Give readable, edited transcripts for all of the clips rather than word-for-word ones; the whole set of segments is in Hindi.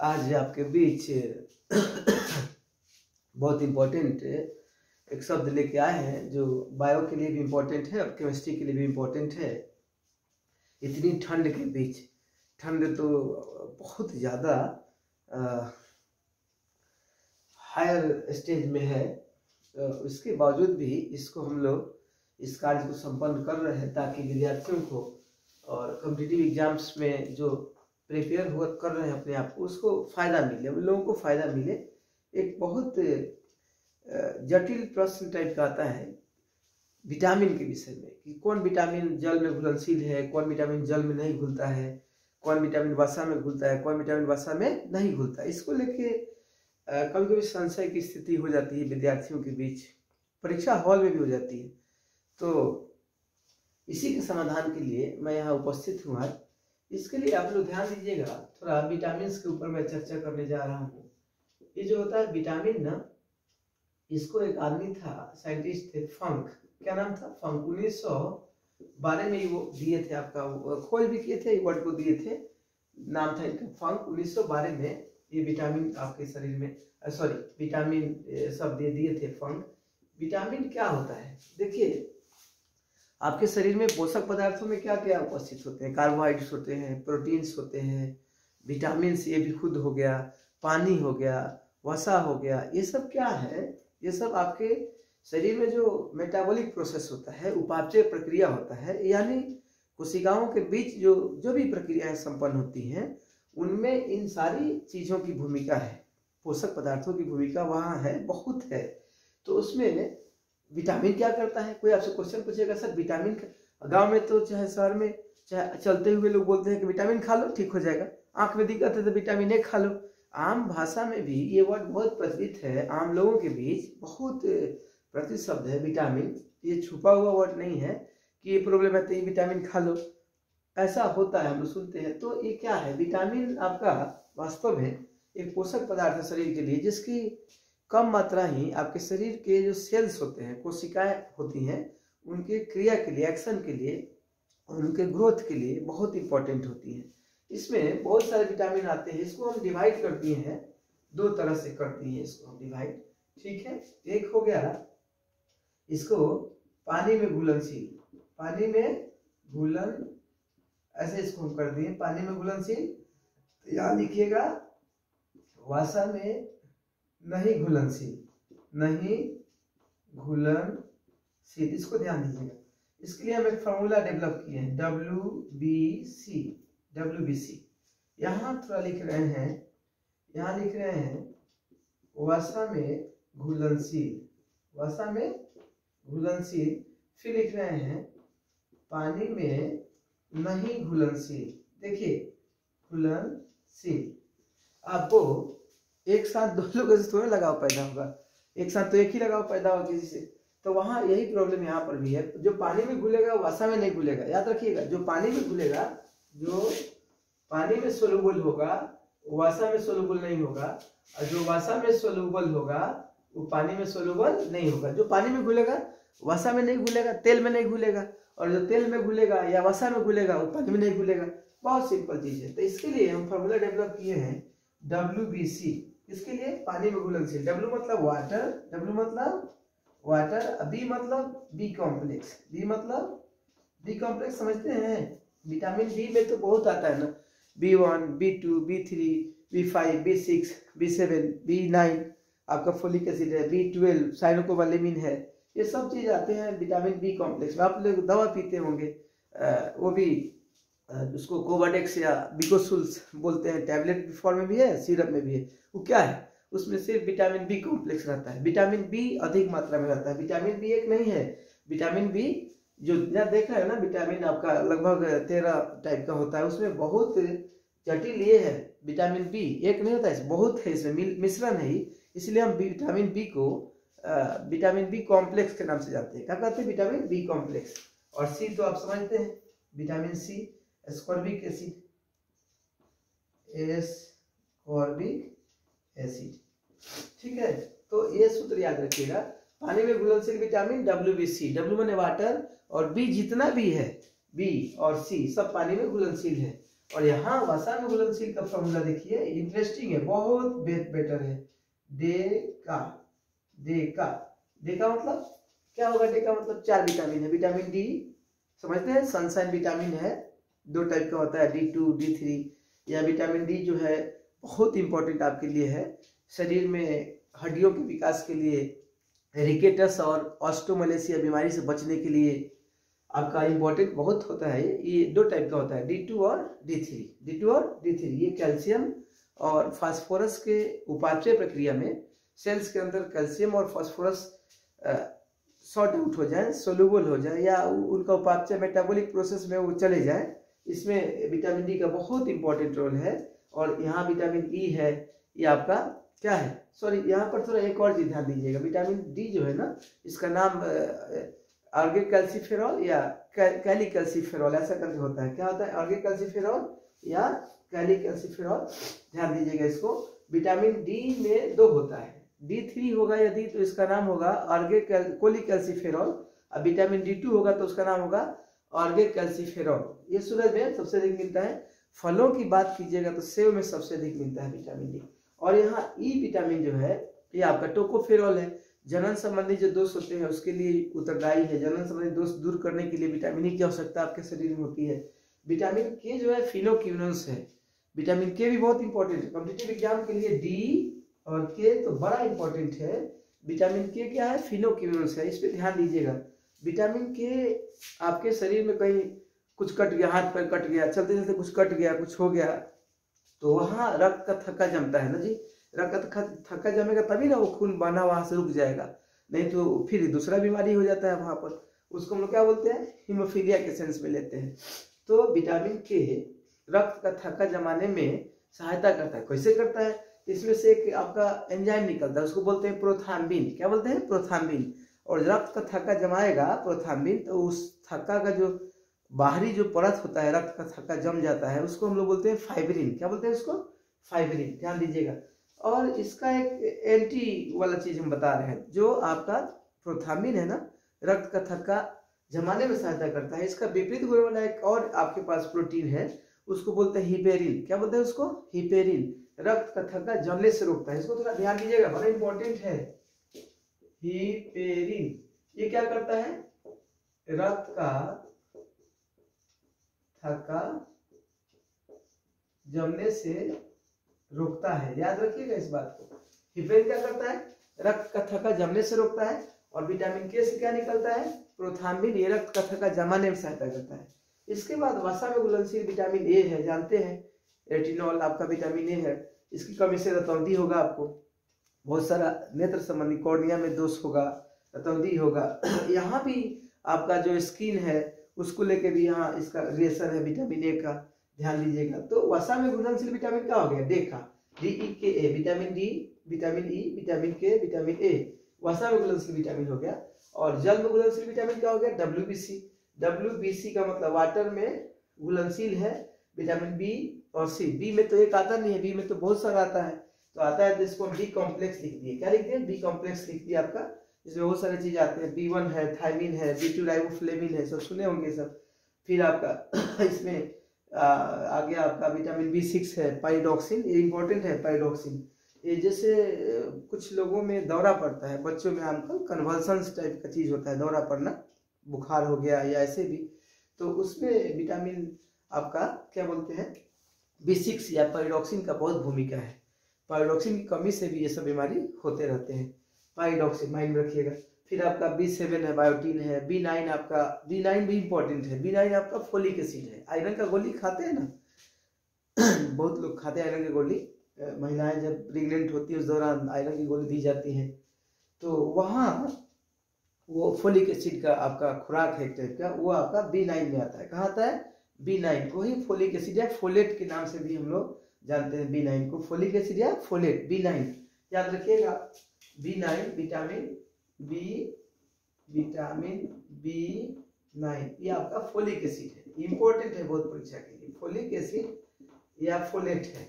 आज आपके बीच बहुत इम्पोर्टेंट एक शब्द लेके आए हैं जो बायो के लिए भी इम्पोर्टेंट है और केमिस्ट्री के लिए भी इम्पोर्टेंट है। इतनी ठंड के बीच, ठंड तो बहुत ज़्यादा हायर स्टेज में है, उसके बावजूद भी इसको हम लोग इस कार्य को संपन्न कर रहे हैं ताकि विद्यार्थियों को और कॉम्पिटिटिव एग्जाम्स में जो प्रिपेयर हुआ कर रहे हैं अपने आप को, उसको फ़ायदा मिले, उन लोगों को फ़ायदा मिले। एक बहुत जटिल प्रश्न टाइप का आता है विटामिन के विषय में कि कौन विटामिन जल में घुलनशील है, कौन विटामिन जल में नहीं घुलता है, कौन विटामिन वसा में घुलता है, कौन विटामिन वसा में नहीं घुलता है। इसको लेके कभी कभी संशय की स्थिति हो जाती है विद्यार्थियों के बीच, परीक्षा हॉल में भी हो जाती है। तो इसी के समाधान के लिए मैं यहाँ उपस्थित हूँ आज। इसके लिए आप लोग ध्यान दीजिएगा, थोड़ा विटामिन के ऊपर मैं चर्चा करने जा रहा हूँ। ये जो होता है विटामिन ना, इसको एक आदमी था, साइंटिस्ट थे, फंक, क्या नाम था, फंक, 1912 में वो दिए थे, आपका खोज भी किए थे, वर्ड को दिए थे, नाम था इनका फंक। 1912 में ये विटामिन आपके शरीर में, सॉरी विटामिन सब दे दिए थे फंक। विटामिन क्या होता है, देखिए आपके शरीर में पोषक पदार्थों में क्या क्या उपस्थित होते हैं, कार्बोहाइड्रेट्स होते हैं, प्रोटीन्स होते हैं, विटामिन ये भी खुद हो गया, पानी हो गया, वसा हो गया, ये सब क्या है, ये सब आपके शरीर में जो मेटाबॉलिक प्रोसेस होता है, उपापचय प्रक्रिया होता है, यानी कोशिकाओं के बीच जो भी प्रक्रियाएं संपन्न होती हैं, उनमें इन सारी चीज़ों की भूमिका है, पोषक पदार्थों की भूमिका वहाँ है, बहुत है। तो उसमें विटामिन क्या करता है, कोई आपसे क्वेश्चन पूछेगा सर विटामिन, गांव में तो चाहे शहर में चाहे चलते हुए लोग बोलते हैं कि विटामिन खा लो ठीक हो जाएगा, आंख में दिक्कत है तो विटामिन ए खा लो। आम भाषा में भी ये वर्ड बहुत प्रचलित है, आम लोगों के बीच बहुत प्रचलित शब्द है विटामिन। ये छुपा हुआ वर्ड नहीं है कि ये प्रॉब्लम है तो ये विटामिन खा लो, ऐसा होता है, हम लोग सुनते हैं। तो ये क्या है, विटामिन आपका वास्तव में एक पोषक पदार्थ है शरीर के लिए, जिसकी कम मात्रा ही आपके शरीर के जो सेल्स होते हैं, कोशिकाएं होती हैं, उनके क्रिया के लिए, एक्शन के लिए, उनके ग्रोथ के लिए बहुत इंपॉर्टेंट होती हैं। इसमें बहुत सारे विटामिन आते हैं, इसको हम डिवाइड कर दिए हैं, दो तरह से कर दिए हैं इसको हम डिवाइड, ठीक है। एक हो गया इसको पानी में घुलनशील, पानी में घुलन, ऐसे इसको हम कर दिए पानी में घुलनशील। तो यहाँ लिखिएगा वसा में नहीं घुलनशील, नहीं घुलनशील, इसको ध्यान दीजिएगा। इसके लिए हम एक फॉर्मूला डेवलप किए हैं, WBC। यहाँ थोड़ा लिख रहे हैं, यहाँ लिख रहे हैं वसा में घुलनशील, वसा में घुलनशील, फिर लिख रहे हैं पानी में नहीं घुलनशील। देखिए घुलनशील, आपको एक साथ दो लोगों से थोड़ा लगाव पैदा होगा, एक साथ तो एक ही लगाव पैदा होगा किसी से। तो वहाँ यही प्रॉब्लम यहाँ पर भी है, जो पानी में घुलेगा वसा में नहीं घुलेगा, याद रखिएगा। जो पानी में घुलेगा, जो पानी में सोलुबल होगा, वसा में सोलुबल नहीं होगा, और जो वसा में सोलुबल होगा वो पानी में सोलुबल नहीं होगा। जो पानी में घुलेगा वसा में नहीं घुलेगा, तेल में नहीं घुलेगा, और जो तेल में घुलेगा या वसा में घुलेगा वो पानी में नहीं घुलेगा। बहुत सिंपल चीज है। तो इसके लिए हम फॉर्मूला डेवलप किए हैं WBC। इसके लिए पानी में घुलनशील, W मतलब वाटर, W मतलब वाटर, B मतलब बी कॉम्प्लेक्स, B मतलब बी कॉम्प्लेक्स, समझते हैं। विटामिन बी में तो बहुत आता है ना, B1, B2, B3, B5, B6, B7, B9, आपका फोलिक एसिड है, B12, साइनोकोबालेमिन है, ये सब चीज आते हैं विटामिन बी कॉम्प्लेक्स में। आप लोग दवा पीते होंगे, वो भी उसको कोवाडेक्स या बिकोसुल्स बोलते हैं, टैबलेट फॉर्म में भी है, सिरप में भी है। वो क्या है, उसमें सिर्फ विटामिन बी कॉम्प्लेक्स रहता है, विटामिन बी अधिक मात्रा में रहता है। विटामिन बी एक नहीं है, विटामिन बी जो देख रहे हैं ना, विटामिन आपका लगभग 13 टाइप का होता है, उसमें बहुत जटिल ये है। विटामिन बी एक नहीं होता है, बहुत है, इसमें मिश्रण है ही, इसलिए हम विटामिन बी को विटामिन बी कॉम्प्लेक्स के नाम से जानते हैं। क्या कहते हैं, विटामिन बी कॉम्प्लेक्स। और सी तो आप समझते हैं, vitamin C ascorbic acid, ascorbic acid, ठीक है। तो ये सूत्र याद रखिएगा, पानी में घुलनशील विटामिन WBC, W माने वाटर, और बी जितना भी है, बी और सी सब पानी में घुलनशील है। और यहाँ वसा में घुलनशील का फॉर्मूला देखिए, इंटरेस्टिंग है, बहुत बेटर है। डेका, डेका, डेका मतलब क्या होगा? डेका मतलब 4 विटामिन है। विटामिन डी समझते हैं, सनशाइन विटामिन है, 2 टाइप का होता है, D2 D3। या विटामिन डी जो है बहुत इंपॉर्टेंट आपके लिए है, शरीर में हड्डियों के विकास के लिए, रिकेटस और ऑस्टोमलेशिया बीमारी से बचने के लिए आपका इंपॉर्टेंट बहुत होता है। ये 2 टाइप का होता है, D2 और D3। D2 और D3 ये कैल्शियम और फास्फोरस के उपापचय प्रक्रिया में सेल्स के अंदर कैल्शियम और फास्फोरस शॉर्ट आउट हो जाए, सोल्यूबल हो जाए, या उनका उपापचय मेटाबॉलिक प्रोसेस में वो चले जाए, इसमें विटामिन डी का बहुत इंपॉर्टेंट रोल है। और यहाँ विटामिन ई है, ये आपका क्या है, सॉरी यहाँ पर थोड़ा एक और चीज ध्यान दीजिएगा। विटामिन डी जो है ना, इसका नाम आर्गेकैल्सिफेरॉल या कैलीकैल्सिफेरॉल ऐसा करके होता है। क्या होता है? आर्गेकैल्सिफेरॉल या कैलीकैल्सिफेरॉल, ध्यान दीजिएगा इसको। विटामिन डी में 2 होता है, D3 होगा यदि तो इसका नाम होगा आर्गेकोलिकैल्सिफेरॉल, और विटामिन D2 होगा तो उसका नाम होगा आर्गेकैल्सिफेरॉल। ये सूरज में सबसे अधिक मिलता है। फलों की बात कीजिएगा तो सेब में सबसे अधिक मिलता है विटामिन डी। और यहाँ ई विटामिन जो है ये आपका टोकोफेरॉल है, जनन संबंधी जो दोष होते हैं उसके लिए उत्तरदायी है। जनन संबंधी दोष दूर करने के लिए विटामिन ई की आवश्यकता आपके शरीर में होती है। विटामिन के जो है फिनोक्यूनोन्स है, विटामिन के भी बहुत इंपॉर्टेंट है कॉम्पिटिटिव एग्जाम के लिए। डी और के तो बड़ा इंपॉर्टेंट है। विटामिन के क्या है? फिनोक्यूनोन्स है, इस पे ध्यान दीजिएगा। विटामिन के आपके शरीर में कहीं कुछ कट गया, हाथ पैर कट गया, चलते चलते कुछ कट गया, कुछ हो गया, तो वहाँ रक्त का थक्का जमता है ना जी। रक्त का थक्का जमेगा तभी ना वो खून बहना वहां से रुक जाएगा, नहीं तो फिर दूसरा बीमारी हो जाता है वहां पर। उसको हम लोग क्या बोलते हैं? हीमोफीलिया के सेंस में लेते हैं। तो विटामिन के रक्त का थक्का जमाने में सहायता करता है। कैसे करता है? इसमें से एक आपका एंजाइम निकलता है, उसको बोलते हैं प्रोथाम्बिन। क्या बोलते हैं? प्रोथाम्बिन। और रक्त का थक्का जमाएगा प्रोथाम्बिन, तो उस थक्का का जो बाहरी जो परत होता है, रक्त का थक्का जम जाता है, उसको हम लोग बोलते हैं फाइब्रिन। क्या बोलते हैं उसको? फाइब्रिन, ध्यान दीजिएगा। और इसका एक एंटी वाला चीज हम बता रहे हैं, जो आपका प्रोथाम्बिन है ना, रक्त का थक्का जमाने में सहायता करता है। इसका विपरीत गुण वाला एक और आपके पास प्रोटीन है, उसको बोलते हैं हिपेरिन। क्या बोलते हैं उसको? हिपेरिन। रक्त का थक्का जमने से रोकता है। इसको थोड़ा ध्यान दीजिएगा, बड़ा इंपॉर्टेंट है। हिपेरिन ये क्या करता है? रक्त का थक्का जमने से रोकता है, याद रखिएगा इस बात को। हिपेरिन क्या करता है? रक्त का थक्का जमने से रोकता है। और विटामिन के से क्या निकलता है? प्रोथाम्बिन, ये रक्त का थक्का जमाने में सहायता करता है। इसके बाद वसा में घुलनशील विटामिन ए है, जानते हैं, रेटिनॉल आपका विटामिन ए है। इसकी कमी से रतौंधी होगा, आपको बहुत सारा नेत्र संबंधी कॉर्निया में दोष होगा, रतौंधी होगा। यहाँ भी आपका जो स्किन है उसको लेके भी यहाँ इसका रिलेशन है विटामिन ए का, ध्यान दीजिएगा। तो वसा में घुलनशील विटामिन क्या हो गया? देखा, DEKA, vitamin D, vitamin E, vitamin के, विटामिन ए, वसा में घुलनशील विटामिन हो गया। और जल में घुलनशील विटामिन क्या हो गया? WBC। WBC का मतलब वाटर में घुलनशील है विटामिन बी और सी। बी में तो एक आता नहीं है, बी में तो बहुत सारा आता है, तो आता है तो इसको बी कॉम्प्लेक्स लिख दिए। क्या लिख दिए? बी कॉम्प्लेक्स लिख दिया आपका। इसमें बहुत सारी चीज आते हैं, B1 है, थायमिन है, B2 राइबोफ्लेविन है, सब सुने होंगे सब। फिर आपका इसमें आ गया आपका विटामिन B6 है, पाइरोक्सिन, ये इंपॉर्टेंट है पाइरोक्सिन। ये जैसे कुछ लोगों में दौरा पड़ता है, बच्चों में आमतौर कन्वल्सन्स टाइप का चीज होता है, दौरा पड़ना, बुखार हो गया या ऐसे भी, तो उसमें विटामिन आपका क्या बोलते हैं B6 या पाइरोक्सिन का बहुत भूमिका है। पाइरोक्सिन की कमी से भी ये सब बीमारी होते रहते हैं। पाइरोक्सिन माइंड में रखिएगा। फिर आपका B7 है, बायोटीन है। B9 आपका, B9 भी इंपॉर्टेंट है। B9 आपका फोलिक एसिड है। आयरन का गोली खाते हैं ना बहुत लोग खाते हैं आयरन की गोली। महिलाएं जब प्रेग्नेंट होती है उस दौरान आयरन की गोली दी जाती है, तो वहाँ वो फोलिक एसिड का आपका खुराक है एक टाइप का, वो आपका B9 में आता है। कहाँ आता है? B9। वही फोलिक एसिड या फोलेट के नाम से भी हम लोग जानते हैं B9 को, फोलिक एसिड या फोलेट, B9 याद रखिएगा। B9 विटामिन B9 ये आपका फोलिक एसिड है, इंपॉर्टेंट है बहुत परीक्षा के लिए। फोलिक एसिड या फोलेट है,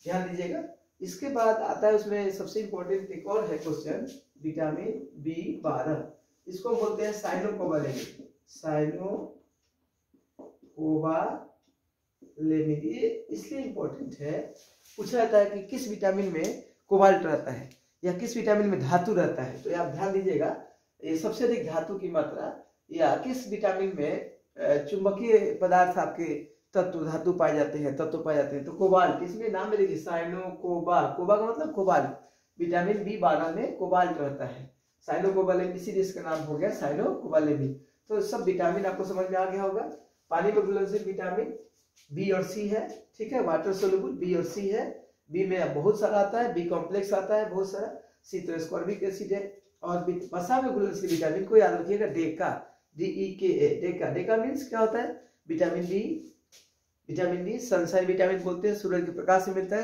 ध्यान दीजिएगा। इसके बाद आता है उसमें सबसे इंपॉर्टेंट एक और है क्वेश्चन, विटामिन B12। इसको बोलते हैं साइनोकोबालेमिन। साइनोकोबालेमिन कोबालेमिन, ये इसलिए इम्पोर्टेंट है, पूछा जाता है कि किस विटामिन में कोबाल्ट रहता है या किस विटामिन में धातु रहता है। तो आप ध्यान दीजिएगा, ये सबसे अधिक धातु की मात्रा या किस विटामिन में चुंबकीय पदार्थ आपके तत्व धातु पाए जाते हैं, तत्व पाए जाते हैं। तो कोबाल्ट, इसमें नाम में देखिए साइनोकोबा, कोबा का मतलब कोबाल्ट, विटामिन B12 में कोबाल्ट रहता है, साइनोकोबालेमिन, इसीलिए इसका नाम हो गया साइनोकोबालेमिन। तो सब विटामिन आपको समझ में आ गया होगा। पानी में घुलनशील विटामिन बी और सी है, ठीक है, वाटर सोल्यूबल बी और सी है। बी में बहुत सारा आता है, बी कॉम्प्लेक्स आता है बहुत सारा, सी तो एस्कॉर्बिक एसिड है। और वसा में घुलनशील विटामिन को याद रखिएगा, डेका, DEKA, डेका। डेका मीन्स क्या होता है? विटामिन डी, सनशाइन विटामिन बोलते हैं, सूरज के प्रकाश से मिलता है।